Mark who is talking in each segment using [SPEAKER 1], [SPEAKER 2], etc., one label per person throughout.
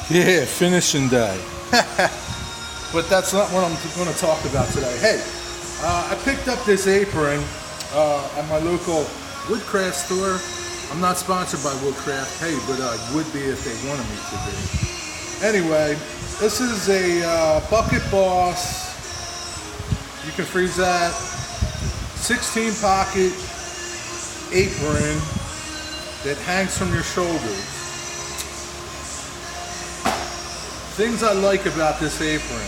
[SPEAKER 1] Yeah, finishing day. But that's not what I'm going to talk about today. Hey, I picked up this apron at my local woodcraft store. I'm not sponsored by Woodcraft, hey, but I would be if they wanted me to be. Anyway, this is a Bucket Boss. You can freeze that. 16 pocket apron that hangs from your shoulders. Things I like about this apron.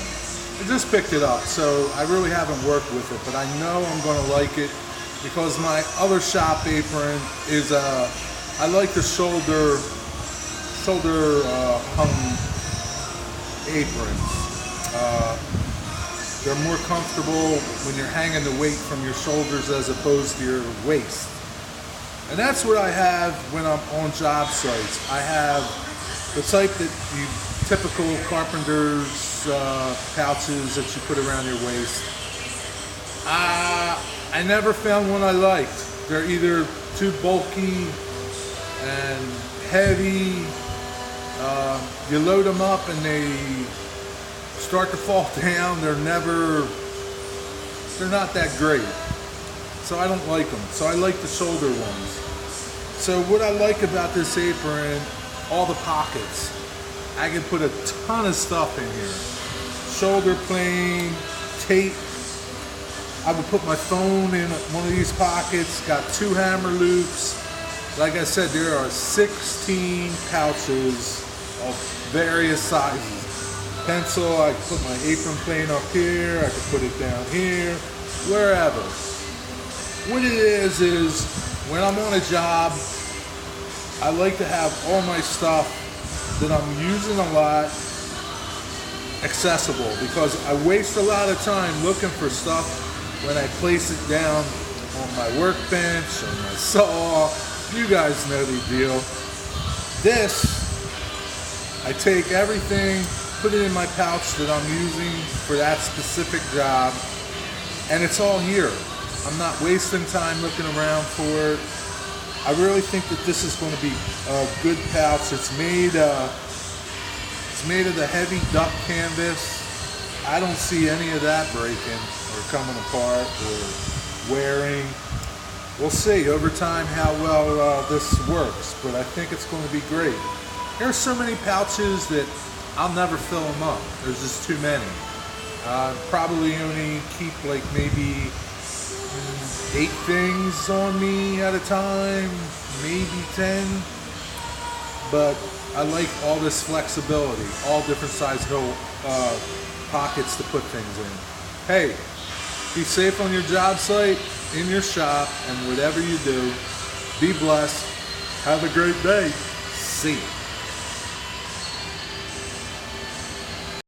[SPEAKER 1] I just picked it up, so I really haven't worked with it, but I know I'm going to like it because my other shop apron is I like the shoulder hung aprons. They're more comfortable when you're hanging the weight from your shoulders as opposed to your waist. And that's what I have when I'm on job sites. I have the type that you typical carpenter's pouches that you put around your waist. I never found one I liked. They're either too bulky and heavy. You load them up and they start to fall down. They're not that great. So I don't like them. So I like the shoulder ones. So what I like about this apron, all the pockets. I can put a ton of stuff in here. Shoulder plane, tape. I would put my phone in one of these pockets. Got 2 hammer loops. Like I said, there are 16 pouches of various sizes. Pencil, I can put my apron plane up here. I can put it down here, wherever. What it is when I'm on a job, I like to have all my stuff that I'm using a lot accessible because I waste a lot of time looking for stuff when I place it down on my workbench, on my saw. You guys know the deal. This, I take everything, put it in my pouch that I'm using for that specific job, and it's all here. I'm not wasting time looking around for it. I really think that this is going to be a good pouch. It's made of the heavy duck canvas. I don't see any of that breaking or coming apart or wearing. We'll see over time how well this works, but I think it's going to be great. There's so many pouches that I'll never fill them up. There's just too many. Probably only keep like maybe 8 things on me at a time, maybe 10. But I like all this flexibility, all different size pockets to put things in. Hey, be safe on your job site, in your shop, and whatever you do. Be blessed. Have a great day. See you.